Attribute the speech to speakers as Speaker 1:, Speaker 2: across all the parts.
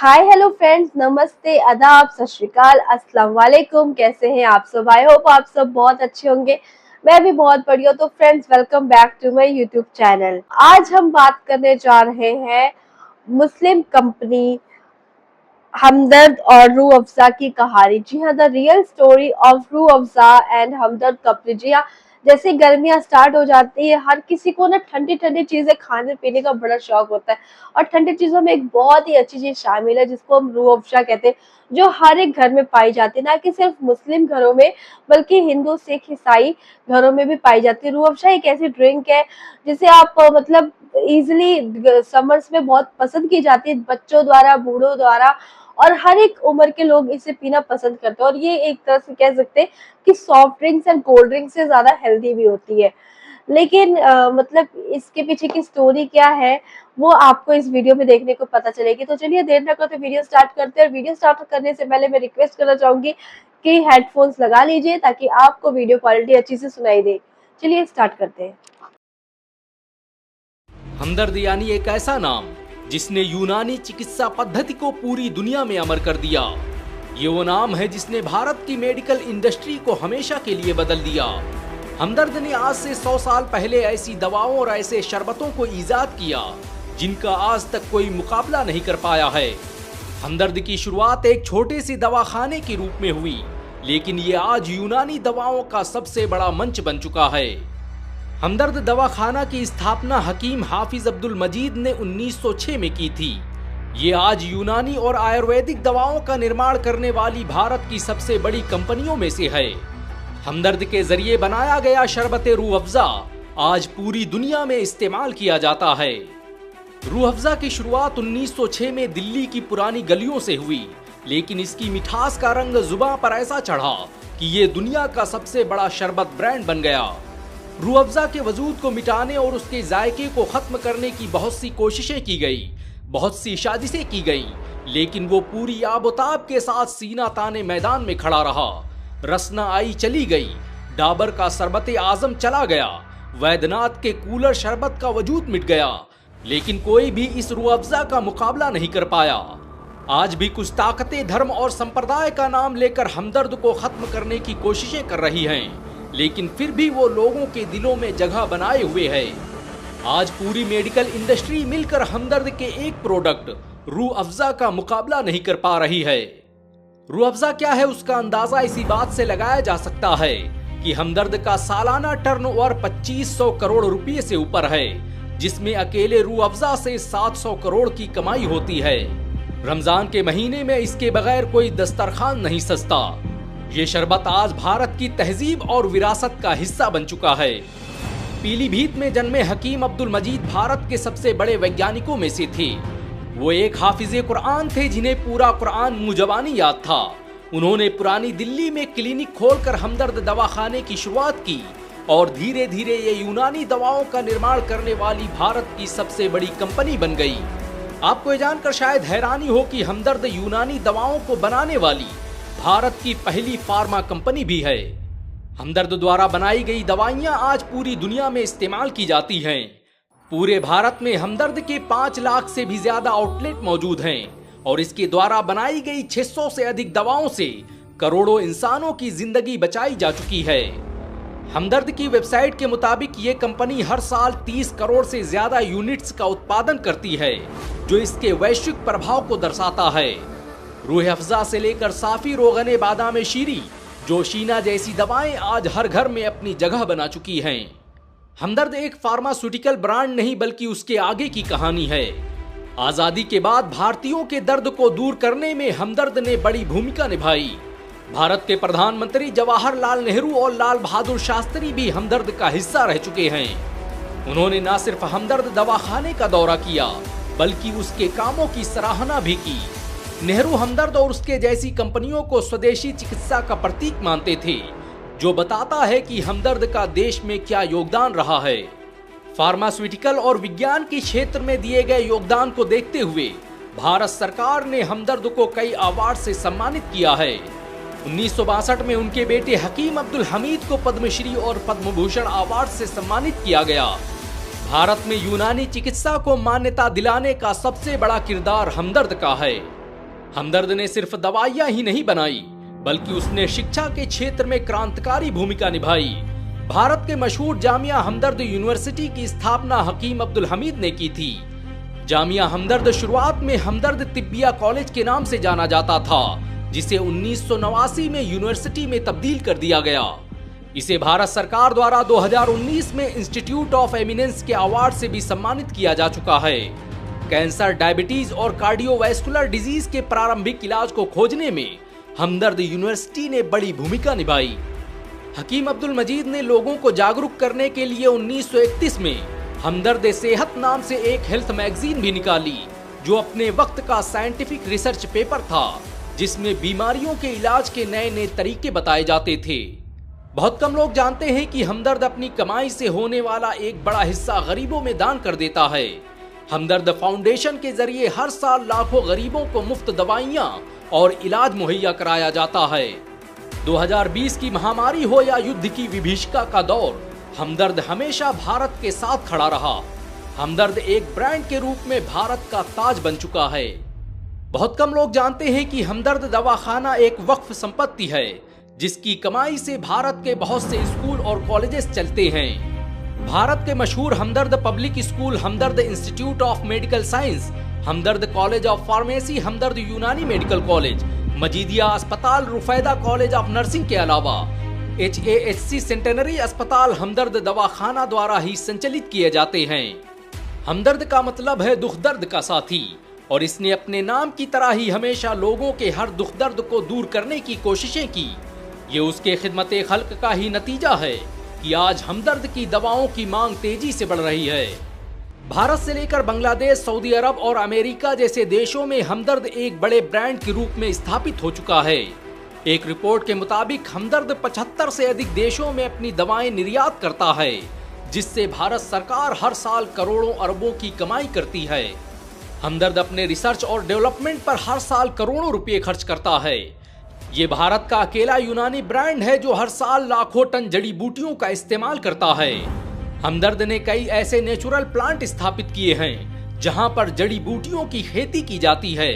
Speaker 1: Hi hello friends, नमस्ते, आदाब, सत श्री अकाल, अस्सलाम वालेकुम। कैसे हैं आप सब? आई होप आप सब बहुत अच्छे होंगे। मैं भी बहुत बढ़िया। तो friends, welcome back to my YouTube channel. आज हम बात करने जा रहे हैं मुस्लिम कंपनी हमदर्द और रूह अफ़ज़ा की कहानी। जी हाँ, the real story of Rooh Afza and Hamdard company. जी हाँ, जैसे गर्मियां स्टार्ट हो जाती है, हर किसी को ना ठंडी ठंडी चीजें खाने पीने का बड़ा शौक होता है। और ठंडी चीजों में एक बहुत ही अच्छी चीज शामिल है जिसको हम रूह अफ़ज़ा कहते हैं, जो हर एक घर में पाई जाती है, ना कि सिर्फ मुस्लिम घरों में बल्कि हिंदू, सिख, ईसाई घरों में भी पाई जाती है। रूह अफ़ज़ा एक ऐसी ड्रिंक है जिसे आप मतलब इजिली समर्स में बहुत पसंद की जाती है, बच्चों द्वारा, बूढ़ों द्वारा, और हर एक उम्र के लोग इसे पीना पसंद करते हैं। और ये एक तरह से कह सकते हैं कि soft drinks and cold drinks से ज्यादा हेल्दी भी होती है। लेकिन मतलब इसके पीछे की स्टोरी क्या है वो आपको इस वीडियो में देखने को पता चलेगी। तो चलिए देर न करते वीडियो स्टार्ट करते हैं। और वीडियो स्टार्ट करने से पहले मैं रिक्वेस्ट करना चाहूंगी कि हेडफोन्स लगा लीजिए ताकि आपको वीडियो क्वालिटी अच्छी से सुनाई दे। चलिए स्टार्ट करते हैं।
Speaker 2: हमदर्द यानी एक ऐसा नाम जिसने यूनानी चिकित्सा पद्धति को पूरी दुनिया में अमर कर दिया। ये वो नाम है जिसने भारत की मेडिकल इंडस्ट्री को हमेशा के लिए बदल दिया। हमदर्द ने आज से 100 साल पहले ऐसी दवाओं और ऐसे शरबतों को ईजाद किया जिनका आज तक कोई मुकाबला नहीं कर पाया है। हमदर्द की शुरुआत एक छोटे से दवाखाने के रूप में हुई, लेकिन ये आज यूनानी दवाओं का सबसे बड़ा मंच बन चुका है। हमदर्द दवाखाना की स्थापना हकीम हाफिज अब्दुल मजीद ने 1906 में की थी। ये आज यूनानी और आयुर्वेदिक दवाओं का निर्माण करने वाली भारत की सबसे बड़ी कंपनियों में से है। हमदर्द के जरिए बनाया गया शरबत रूह अफ़ज़ा आज पूरी दुनिया में इस्तेमाल किया जाता है। रूह अफ़ज़ा की शुरुआत 1906 में दिल्ली की पुरानी गलियों से हुई, लेकिन इसकी मिठास का रंग जुबान पर ऐसा चढ़ा कि ये दुनिया का सबसे बड़ा शरबत ब्रांड बन गया। रूह अफ़ज़ा के वजूद को मिटाने और उसके जायके को खत्म करने की बहुत सी कोशिशें की गई, बहुत सी साजिशें की गई, लेकिन वो पूरी आबोताब के साथ सीना ताने मैदान में खड़ा रहा। रसना आई चली गई, डाबर का शरबत आजम चला गया, वैद्यनाथ के कूलर शरबत का वजूद मिट गया, लेकिन कोई भी इस रूह अफ़ज़ा का मुकाबला नहीं कर पाया। आज भी कुछ ताकतें धर्म और संप्रदाय का नाम लेकर हमदर्द को खत्म करने की कोशिशें कर रही हैं, लेकिन फिर भी वो लोगों के दिलों में जगह बनाए हुए है। आज पूरी मेडिकल इंडस्ट्री मिलकर हमदर्द के एक प्रोडक्ट रूह अफ़ज़ा का मुकाबला नहीं कर पा रही है। रूह अफ़ज़ा क्या है उसका अंदाजा इसी बात से लगाया जा सकता है कि हमदर्द का सालाना टर्नओवर 2500 करोड़ रुपए से ऊपर है, जिसमें अकेले रूह अफ़ज़ा से 700 करोड़ की कमाई होती है। रमजान के महीने में इसके बगैर कोई दस्तरखान नहीं सजता। ये शरबत आज भारत की तहजीब और विरासत का हिस्सा बन चुका है। पीलीभीत में जन्मे हकीम अब्दुल मजीद भारत के सबसे बड़े वैज्ञानिकों में से थे। वो एक हाफिज़े कुरान थे जिन्हें पूरा कुरान मुंहजबानी याद था। उन्होंने पुरानी दिल्ली में क्लिनिक खोलकर हमदर्द दवाखाने की शुरुआत की और धीरे धीरे ये यूनानी दवाओं का निर्माण करने वाली भारत की सबसे बड़ी कंपनी बन गई। आपको ये जानकर शायद हैरानी हो कि हमदर्द यूनानी दवाओं को बनाने वाली भारत की पहली फार्मा कंपनी भी है। हमदर्द द्वारा बनाई गई दवाइयां आज पूरी दुनिया में इस्तेमाल की जाती हैं। पूरे भारत में हमदर्द के 5 लाख से भी ज्यादा आउटलेट मौजूद हैं और इसके द्वारा बनाई गई 600 से अधिक दवाओं से करोड़ों इंसानों की जिंदगी बचाई जा चुकी है। हमदर्द की वेबसाइट के मुताबिक ये कंपनी हर साल 30 करोड़ से ज्यादा यूनिट्स का उत्पादन करती है, जो इसके वैश्विक प्रभाव को दर्शाता है। रूह अफ़ज़ा से लेकर साफी, रोगने बादाम शीरी, जोशीना जैसी दवाएं आज हर घर में अपनी जगह बना चुकी हैं। हमदर्द एक फार्मास्यूटिकल ब्रांड नहीं बल्कि उसके आगे की कहानी है। आजादी के बाद भारतीयों के दर्द को दूर करने में हमदर्द ने बड़ी भूमिका निभाई। भारत के प्रधानमंत्री जवाहरलाल नेहरू और लाल बहादुर शास्त्री भी हमदर्द का हिस्सा रह चुके हैं। उन्होंने न सिर्फ हमदर्द दवाखाने का दौरा किया बल्कि उसके कामों की सराहना भी की। नेहरू हमदर्द और उसके जैसी कंपनियों को स्वदेशी चिकित्सा का प्रतीक मानते थे, जो बताता है कि हमदर्द का देश में क्या योगदान रहा है। फार्मास्यूटिकल और विज्ञान के क्षेत्र में दिए गए योगदान को देखते हुए भारत सरकार ने हमदर्द को कई अवार्ड से सम्मानित किया है। 1962 में उनके बेटे हकीम अब्दुल हमीद को पद्मश्री और पद्म भूषण अवार्ड से सम्मानित किया गया। भारत में यूनानी चिकित्सा को मान्यता दिलाने का सबसे बड़ा किरदार हमदर्द का है। हमदर्द ने सिर्फ दवाइयां ही नहीं बनाई, बल्कि उसने शिक्षा के क्षेत्र में क्रांतिकारी भूमिका निभाई। भारत के मशहूर जामिया हमदर्द यूनिवर्सिटी की स्थापना हकीम अब्दुल हमीद ने की थी। जामिया हमदर्द शुरुआत में हमदर्द तिब्बिया कॉलेज के नाम से जाना जाता था, जिसे 1989 में यूनिवर्सिटी में तब्दील कर दिया गया। इसे भारत सरकार द्वारा 2019 में इंस्टीट्यूट ऑफ एमिनेंस के अवार्ड से भी सम्मानित किया जा चुका है। कैंसर, डायबिटीज और कार्डियोवैस्कुलर डिजीज के प्रारंभिक इलाज को खोजने में हमदर्द यूनिवर्सिटी ने बड़ी भूमिका निभाई। हकीम अब्दुल मजीद ने लोगों को जागरूक करने के लिए 1931 में हमदर्द सेहत नाम से एक हेल्थ मैगजीन भी निकाली, जो अपने वक्त का साइंटिफिक रिसर्च पेपर था, जिसमें बीमारियों के इलाज के नए नए तरीके बताए जाते थे। बहुत कम लोग जानते हैं कि हमदर्द अपनी कमाई से होने वाला एक बड़ा हिस्सा गरीबों में दान कर देता है। हमदर्द फाउंडेशन के जरिए हर साल लाखों गरीबों को मुफ्त दवाइयां और इलाज मुहैया कराया जाता है। 2020 की महामारी हो या युद्ध की विभीषिका का दौर, हमदर्द हमेशा भारत के साथ खड़ा रहा। हमदर्द एक ब्रांड के रूप में भारत का ताज बन चुका है। बहुत कम लोग जानते हैं कि हमदर्द दवाखाना एक वक्फ संपत्ति है, जिसकी कमाई से भारत के बहुत से स्कूल और कॉलेजेस चलते हैं। भारत के मशहूर Hamdard public school, Hamdard institute of medical science, Hamdard college of pharmacy, Hamdard Unani medical college, Majidia अस्पताल, रुफैदा कॉलेज ऑफ नर्सिंग के अलावा HAHC सेंटेनरी अस्पताल हमदर्द दवाखाना द्वारा ही संचालित किए जाते हैं। हमदर्द का मतलब है दुख दर्द का साथी, और इसने अपने नाम की तरह ही हमेशा लोगों के हर दुख दर्द को दूर करने की कोशिशें की। ये उसके खिदमत खल्क का ही नतीजा है कि आज हमदर्द की दवाओं की मांग तेजी से बढ़ रही है। भारत से लेकर बांग्लादेश, सऊदी अरब और अमेरिका जैसे देशों में हमदर्द एक बड़े ब्रांड के रूप में स्थापित हो चुका है। एक रिपोर्ट के मुताबिक हमदर्द 75 से अधिक देशों में अपनी दवाएं निर्यात करता है, जिससे भारत सरकार हर साल करोड़ों अरबों की कमाई करती है। हमदर्द अपने रिसर्च और डेवलपमेंट पर हर साल करोड़ों रुपए खर्च करता है। ये भारत का अकेला यूनानी ब्रांड है जो हर साल लाखों टन जड़ी बूटियों का इस्तेमाल करता है। हमदर्द ने कई ऐसे नेचुरल प्लांट स्थापित किए हैं जहां पर जड़ी बूटियों की खेती की जाती है।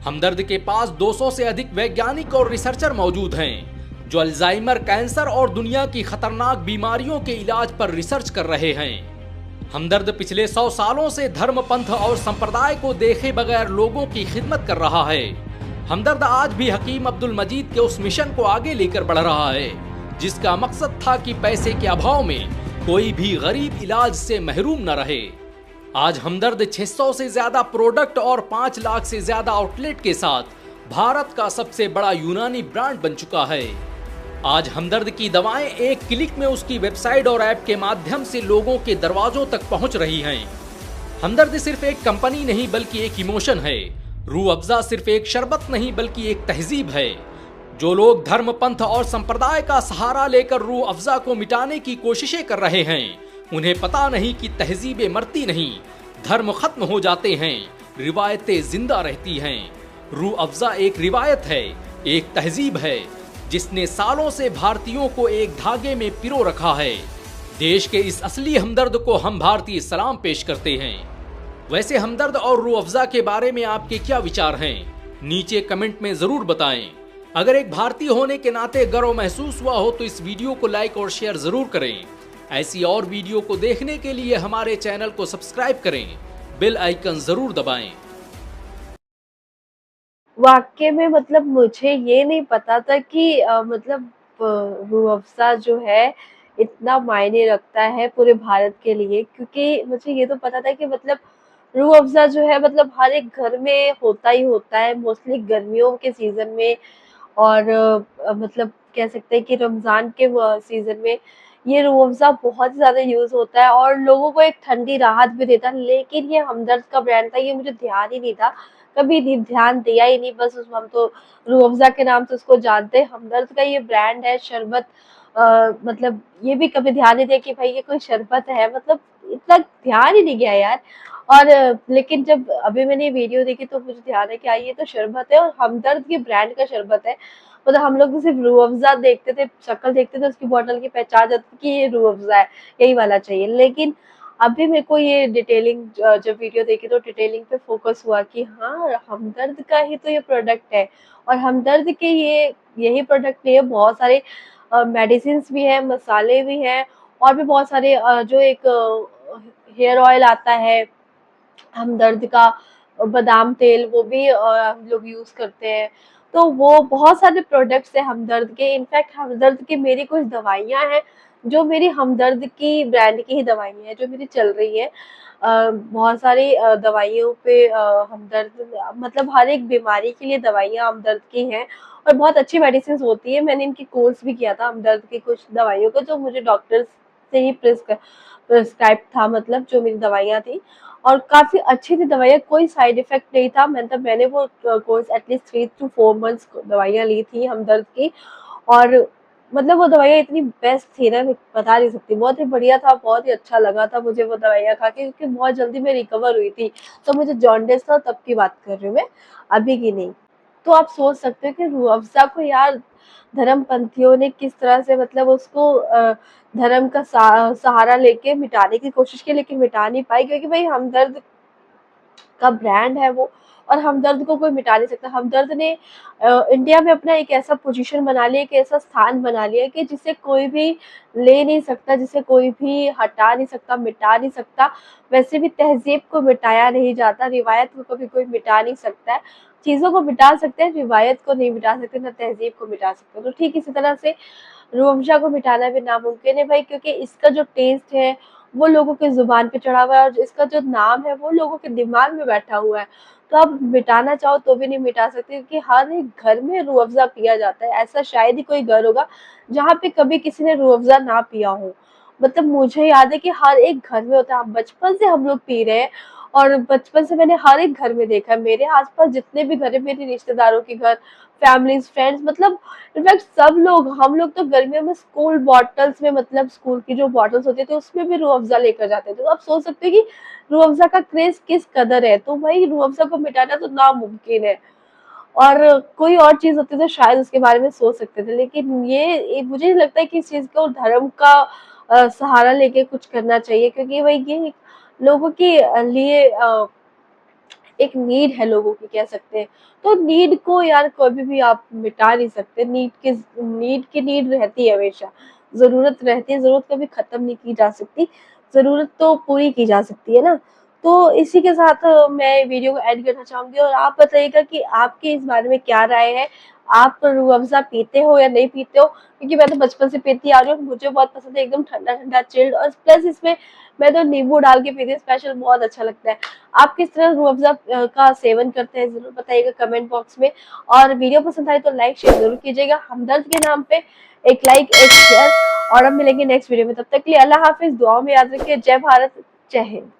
Speaker 2: हमदर्द के पास 200 से अधिक वैज्ञानिक और रिसर्चर मौजूद हैं, जो अल्जाइमर, कैंसर और दुनिया की खतरनाक बीमारियों के इलाज पर रिसर्च कर रहे हैं। हमदर्द पिछले 100 सालों से धर्म, पंथ और संप्रदाय को देखे बगैर लोगों की खिदमत कर रहा है। हमदर्द आज भी हकीम अब्दुल मजीद के उस मिशन को आगे लेकर बढ़ रहा है, जिसका मकसद था कि पैसे के अभाव में कोई भी गरीब इलाज से महरूम न रहे। आज हमदर्द 600 से ज्यादा प्रोडक्ट और 5 लाख से ज्यादा आउटलेट के साथ भारत का सबसे बड़ा यूनानी ब्रांड बन चुका है। आज हमदर्द की दवाएं एक क्लिक में उसकी वेबसाइट और ऐप के माध्यम से लोगों के दरवाजों तक पहुंच रही हैं। हमदर्द सिर्फ एक कंपनी नहीं बल्कि एक इमोशन है। रूह अफ़ज़ा सिर्फ एक शरबत नहीं बल्कि एक तहजीब है। जो लोग धर्म, पंथ और संप्रदाय का सहारा लेकर रूह अफ़ज़ा को मिटाने की कोशिशें कर रहे हैं, उन्हें पता नहीं कि तहजीबें मरती नहीं, धर्म खत्म हो जाते हैं, रिवायतें जिंदा रहती हैं। रूह अफ़ज़ा एक रिवायत है, एक तहजीब है, जिसने सालों से भारतीयों को एक धागे में पिरो रखा है। देश के इस असली हमदर्द को हम भारतीय सलाम पेश करते हैं। वैसे हमदर्द और रूह अफ़ज़ा के बारे में आपके क्या विचार हैं? नीचे कमेंट में जरूर बताएं। अगर एक भारतीय होने के नाते गर्व महसूस हुआ हो तो इस वीडियो को लाइक और शेयर जरूर करें। ऐसी और वीडियो को देखने के लिए हमारे चैनल को सब्सक्राइब करें, बेल आइकन जरूर दबाएं।
Speaker 1: वाकई में मतलब मुझे ये नहीं पता था कि रूह अफ़ज़ा जो है इतना मायने रखता है पूरे भारत के लिए, क्योंकि मुझे ये तो पता था कि मतलब रूह अफ़ज़ा जो है मतलब हर एक घर में होता ही होता है, मोस्टली गर्मियों के सीजन में। और मतलब कह सकते हैं कि रमज़ान के सीज़न में ये रूह अफ़ज़ा बहुत ज़्यादा यूज़ होता है और लोगों को एक ठंडी राहत भी देता है। लेकिन ये हमदर्द का ब्रांड था, ये मुझे ध्यान ही नहीं था, कभी ध्यान दिया ही नहीं। बस हम तो रूह अफ़ज़ा के नाम से उसको जानते हैं। हमदर्द का ये ब्रांड है शरबत, मतलब ये भी कभी ध्यान नहीं दिया कि भाई ये कोई शरबत है, मतलब इतना ध्यान ही नहीं गया यार। और लेकिन जब अभी मैंने ये वीडियो देखी तो मुझे ध्यान है कि ये तो शरबत है और हमदर्द के ब्रांड का शरबत है। मतलब हम लोग तो सिर्फ रूह अफ़ज़ा देखते थे, शक्ल देखते थे उसकी बॉटल की, पहचान जाती थी कि ये रूह अफ़ज़ा है, यही वाला चाहिए। लेकिन अभी मेरे को ये डिटेलिंग जब वीडियो देखी तो डिटेलिंग पे फोकस हुआ कि हाँ, हमदर्द का ही तो ये प्रोडक्ट है। और हमदर्द के ये यही प्रोडक्ट नहीं है, बहुत सारे मेडिसिन भी हैं, मसाले भी हैं, और भी बहुत सारे जो एक हेयर ऑयल आता है हमदर्द का, बादाम तेल, वो भी हम लोग यूज करते हैं। तो वो बहुत सारे प्रोडक्ट्स हैं हमदर्द के। इनफैक्ट हमदर्द की मेरी कुछ दवाइयाँ हैं जो मेरी हमदर्द की ब्रांड की ही दवाइयाँ हैं जो मेरी चल रही है। बहुत सारी दवाइयों पे हमदर्द, मतलब हर एक बीमारी के लिए दवाइयाँ हमदर्द की हैं, और बहुत अच्छी मेडिसिन होती है। मैंने इनकी कोर्स भी किया था हमदर्द की कुछ दवाइयों का, जो मुझे डॉक्टर से ही प्रिस्क्राइब था, मतलब जो मेरी दवाइयाँ थी, और काफ़ी अच्छी थी दवाइयाँ, कोई साइड इफ़ेक्ट नहीं था। मतलब मैंमैंने वो कोर्स एटलीस्ट 3 to 4 मंथ्स दवाइयाँ ली थी हमदर्द की, और मतलब वो दवाइयाँ इतनी बेस्ट थी ना, मैं बता नहीं सकती। बहुत ही बढ़िया था, बहुत ही अच्छा लगा था मुझे वो दवाइयाँ खा के, क्योंकि बहुत जल्दी मैं रिकवर हुई थी। तो मुझे जॉन्डिस था, तब की बात कर रही हूँ मैं, अभी की नहीं। तो आप सोच सकते हो कि रूह अफ़ज़ा को यार धर्मपंथियों ने किस तरह से, मतलब उसको धर्म का सहारा लेके मिटाने की कोशिश की, लेकिन मिटा नहीं पाई, क्योंकि भाई हमदर्द का ब्रांड है वो, और हमदर्द को कोई मिटा नहीं सकता। हमदर्द ने इंडिया में अपना एक ऐसा पोजीशन बना लिया, एक ऐसा स्थान बना लिया कि जिसे कोई भी ले नहीं सकता, जिसे कोई भी हटा नहीं सकता, मिटा नहीं सकता। वैसे भी तहज़ीब को मिटाया नहीं जाता, रिवायत को कभी कोई मिटा नहीं सकता है। चीज़ों को मिटा सकते हैं, रिवायत को नहीं मिटा सकते, ना तहज़ीब को मिटा सकते। तो ठीक इसी तरह से रूह अफ़ज़ा को मिटाना भी नामुमकिन है भाई, क्योंकि इसका जो टेस्ट है वो लोगों की ज़ुबान पे चढ़ा हुआ है, और इसका जो नाम है वो लोगों के दिमाग में बैठा हुआ है। तो आप मिटाना चाहो तो भी नहीं मिटा सकते, क्योंकि हर एक घर में रूह अफ़ज़ा पिया जाता है। ऐसा शायद ही कोई घर होगा जहाँ पे कभी किसी ने रूह अफ़ज़ा ना पिया हो। मतलब मुझे याद है कि हर एक घर में होता है, बचपन से हम लोग पी रहे हैं, और बचपन से मैंने हर एक घर में देखा है। मेरे आस-पास जितने भी घर हैं, मेरे रिश्तेदारों के घर, फैमिलीज़, फ्रेंड्स, मतलब इनफैक्ट सब लोग, हम लोग तो गर्मियों में स्कूल बॉटल्स में, मतलब स्कूल की जो बॉटल्स होती थी उसमें भी रूह अफ़ज़ा लेकर जाते थे। तो आप सोच सकते हो कि रूह अफ़ज़ा का क्रेज़ किस कदर है। तो भाई रूह अफ़ज़ा को मिटाना तो नामुमकिन है, और कोई और चीज़ होती तो शायद उसके बारे में सोच सकते थे, लेकिन ये मुझे नहीं लगता है कि इस चीज़ को धर्म का सहारा लेके कुछ करना चाहिए, क्योंकि भाई ये लोगों के लिए एक नीड है, लोगों की कह सकते हैं। तो नीड को यार कभी भी आप मिटा नहीं सकते। नीड रहती है हमेशा, ज़रूरत रहती है, ज़रूरत कभी ख़त्म नहीं की जा सकती, ज़रूरत तो पूरी की जा सकती है ना। तो इसी के साथ मैं वीडियो को एंड करना चाहूँगी, और आप बताइएगा कि आपकी इस बारे में क्या राय है? आप रूह अफ़ज़ा पीते हो या नहीं पीते हो? क्योंकि मैं तो बचपन से पीती आ रही हूँ, मुझे बहुत पसंद है, एकदम ठंडा-ठंडा चिल्ड, और प्लस इसमें मैं तो नींबू डाल के पीती हूँ स्पेशल, बहुत अच्छा लगता है। आप किस तरह रूह अफ़ज़ा का सेवन करते हैं, ज़रूर बताइएगा कमेंट बॉक्स में, और वीडियो पसंद आए तो लाइक शेयर ज़रूर कीजिएगा। हमदर्द के नाम पे एक लाइक, एक शेयर, और अब मिलेंगे नेक्स्ट वीडियो में। तब तक के लिए अल्लाह हाफ़िज़, दुआओं में याद रखिए। जय भारत, जय हिंद।